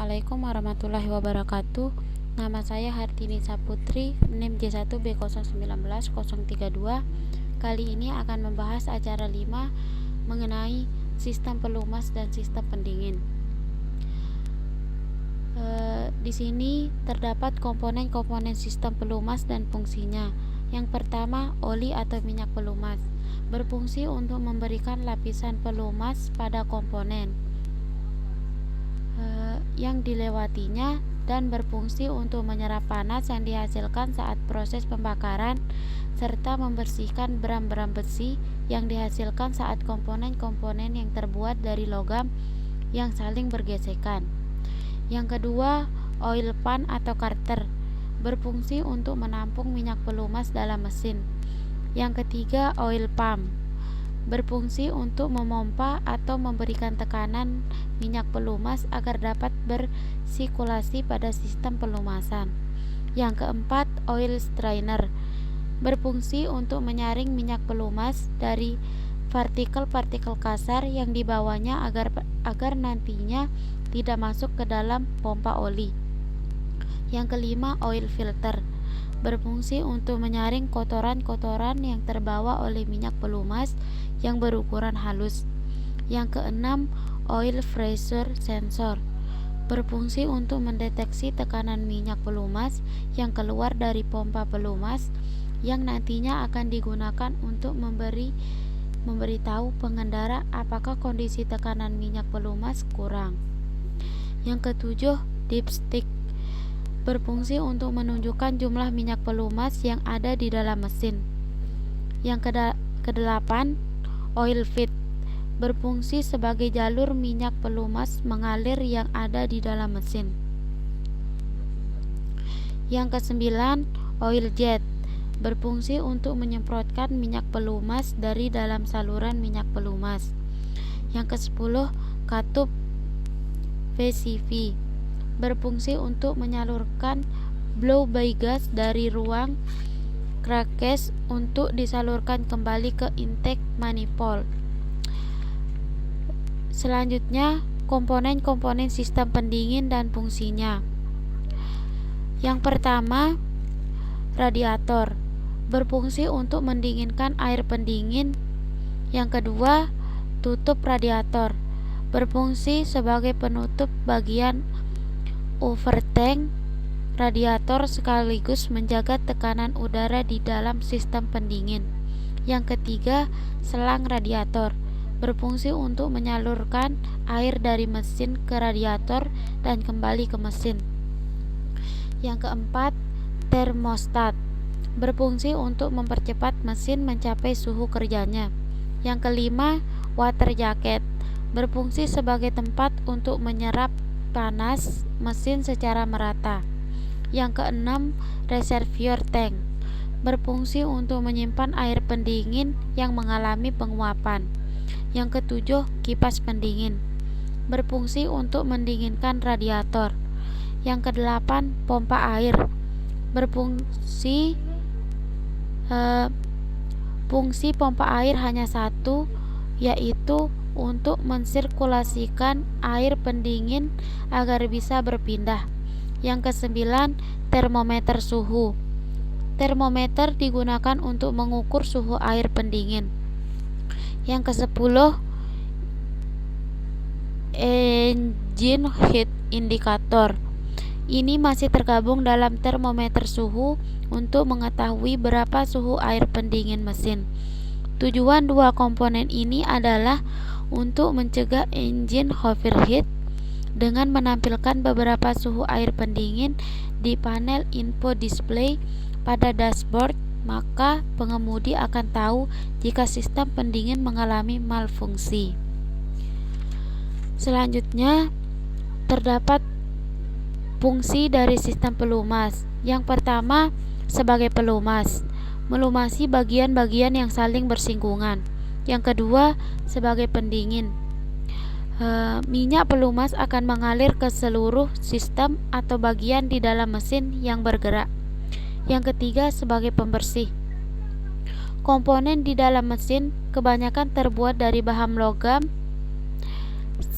Assalamualaikum warahmatullahi wabarakatuh. Nama saya Hartini Saputri, NIM J1B019032. Kali ini akan membahas acara 5 mengenai sistem pelumas dan sistem pendingin. Di sini terdapat komponen-komponen sistem pelumas dan fungsinya. Yang pertama, oli atau minyak pelumas, berfungsi untuk memberikan lapisan pelumas pada komponen yang dilewatinya dan berfungsi untuk menyerap panas yang dihasilkan saat proses pembakaran serta membersihkan beram-beram besi yang dihasilkan saat komponen-komponen yang terbuat dari logam yang saling bergesekan. Yang kedua, oil pan atau karter, berfungsi untuk menampung minyak pelumas dalam mesin. Yang ketiga, oil pump, berfungsi untuk memompa atau memberikan tekanan minyak pelumas agar dapat bersirkulasi pada sistem pelumasan. Yang keempat, oil strainer, berfungsi untuk menyaring minyak pelumas dari partikel-partikel kasar yang dibawanya agar nantinya tidak masuk ke dalam pompa oli. Yang kelima, oil filter, berfungsi untuk menyaring kotoran-kotoran yang terbawa oleh minyak pelumas yang berukuran halus. Yang keenam, oil pressure sensor, berfungsi untuk mendeteksi tekanan minyak pelumas yang keluar dari pompa pelumas yang nantinya akan digunakan untuk memberitahu pengendara apakah kondisi tekanan minyak pelumas kurang. Yang ketujuh, dipstick, berfungsi untuk menunjukkan jumlah minyak pelumas yang ada di dalam mesin. Yang kedelapan, oil feed, berfungsi sebagai jalur minyak pelumas mengalir yang ada di dalam mesin. Yang kesembilan, oil jet, berfungsi untuk menyemprotkan minyak pelumas dari dalam saluran minyak pelumas. Yang kesepuluh, katup VCV, berfungsi untuk menyalurkan blow-by gas dari ruang crankcase untuk disalurkan kembali ke intake manifold. Selanjutnya, komponen-komponen sistem pendingin dan fungsinya. Yang pertama, radiator, berfungsi untuk mendinginkan air pendingin. Yang kedua, tutup radiator, berfungsi sebagai penutup bagian overtank radiator sekaligus menjaga tekanan udara di dalam sistem pendingin. Yang ketiga, selang radiator, berfungsi untuk menyalurkan air dari mesin ke radiator dan kembali ke mesin. Yang keempat, termostat, berfungsi untuk mempercepat mesin mencapai suhu kerjanya. Yang kelima, water jacket, berfungsi sebagai tempat untuk menyerap panas mesin secara merata. Yang keenam, reservoir tank, berfungsi untuk menyimpan air pendingin yang mengalami penguapan. Yang ketujuh, kipas pendingin, berfungsi untuk mendinginkan radiator. Yang kedelapan, pompa air, berfungsi fungsi pompa air hanya satu, yaitu untuk mensirkulasikan air pendingin agar bisa berpindah. Yang kesembilan, termometer suhu, termometer digunakan untuk mengukur suhu air pendingin. Yang kesepuluh, engine heat indicator, ini masih tergabung dalam termometer suhu untuk mengetahui berapa suhu air pendingin mesin. Tujuan dua komponen ini adalah untuk mencegah engine overheat dengan menampilkan beberapa suhu air pendingin di panel info display pada dashboard, maka pengemudi akan tahu jika sistem pendingin mengalami malfungsi. Selanjutnya, terdapat fungsi dari sistem pelumas. Yang pertama, sebagai pelumas, melumasi bagian-bagian yang saling bersinggungan. Yang kedua, sebagai pendingin, minyak pelumas akan mengalir ke seluruh sistem atau bagian di dalam mesin yang bergerak. Yang ketiga, sebagai pembersih, komponen di dalam mesin kebanyakan terbuat dari bahan logam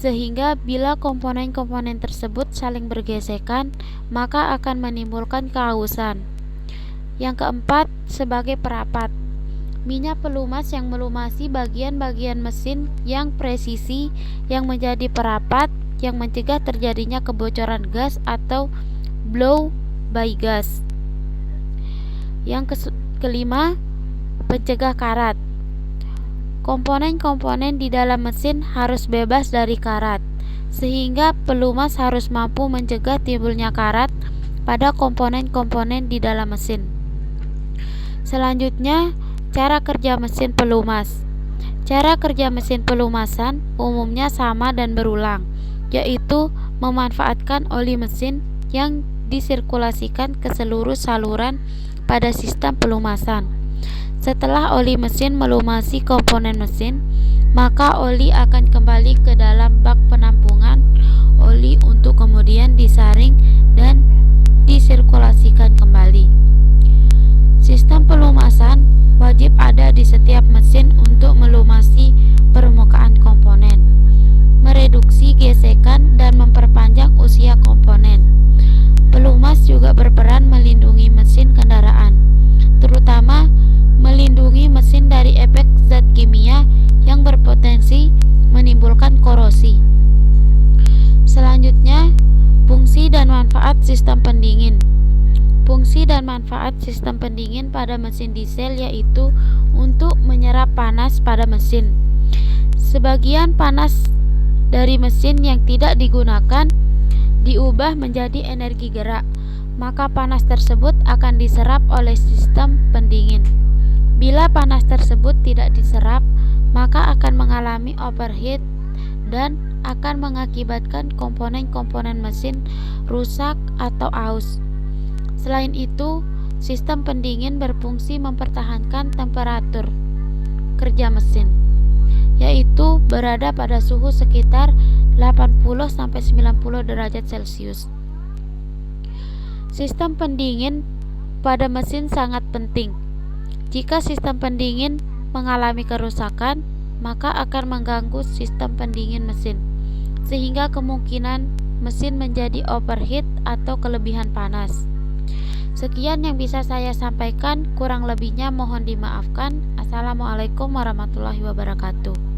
sehingga bila komponen-komponen tersebut saling bergesekan, maka akan menimbulkan kehausan. Yang keempat, sebagai perapat. Minyak pelumas yang melumasi bagian-bagian mesin yang presisi yang menjadi perapat yang mencegah terjadinya kebocoran gas atau blow by gas. Yang kelima, pencegah karat. Komponen-komponen di dalam mesin harus bebas dari karat, sehingga pelumas harus mampu mencegah timbulnya karat pada komponen-komponen di dalam mesin. Selanjutnya, cara kerja mesin pelumas. Cara kerja mesin pelumasan umumnya sama dan berulang, yaitu memanfaatkan oli mesin yang disirkulasikan ke seluruh saluran pada sistem pelumasan. Setelah oli mesin melumasi komponen mesin, maka oli akan kembali ke dalam bak penampungan oli untuk kemudian disaring dan disirkulasikan kembali. Sistem pelumasan wajib ada di setiap mesin untuk melumasi permukaan komponen, mereduksi gesekan, dan memperpanjang usia komponen. Pelumas juga berperan melindungi mesin kendaraan, terutama melindungi mesin dari efek zat kimia yang berpotensi menimbulkan korosi. Selanjutnya, fungsi dan manfaat sistem pendingin. Fungsi dan manfaat sistem pendingin pada mesin diesel yaitu untuk menyerap panas pada mesin. Sebagian panas dari mesin yang tidak digunakan diubah menjadi energi gerak, maka panas tersebut akan diserap oleh sistem pendingin. Bila panas tersebut tidak diserap, maka akan mengalami overheat dan akan mengakibatkan komponen-komponen mesin rusak atau aus. Selain itu, sistem pendingin berfungsi mempertahankan temperatur kerja mesin, yaitu berada pada suhu sekitar 80-90 derajat Celcius. Sistem pendingin pada mesin sangat penting. Jika sistem pendingin mengalami kerusakan, maka akan mengganggu sistem pendingin mesin, sehingga kemungkinan mesin menjadi overheat atau kelebihan panas. Sekian yang bisa saya sampaikan, kurang lebihnya mohon dimaafkan. Assalamualaikum warahmatullahi wabarakatuh.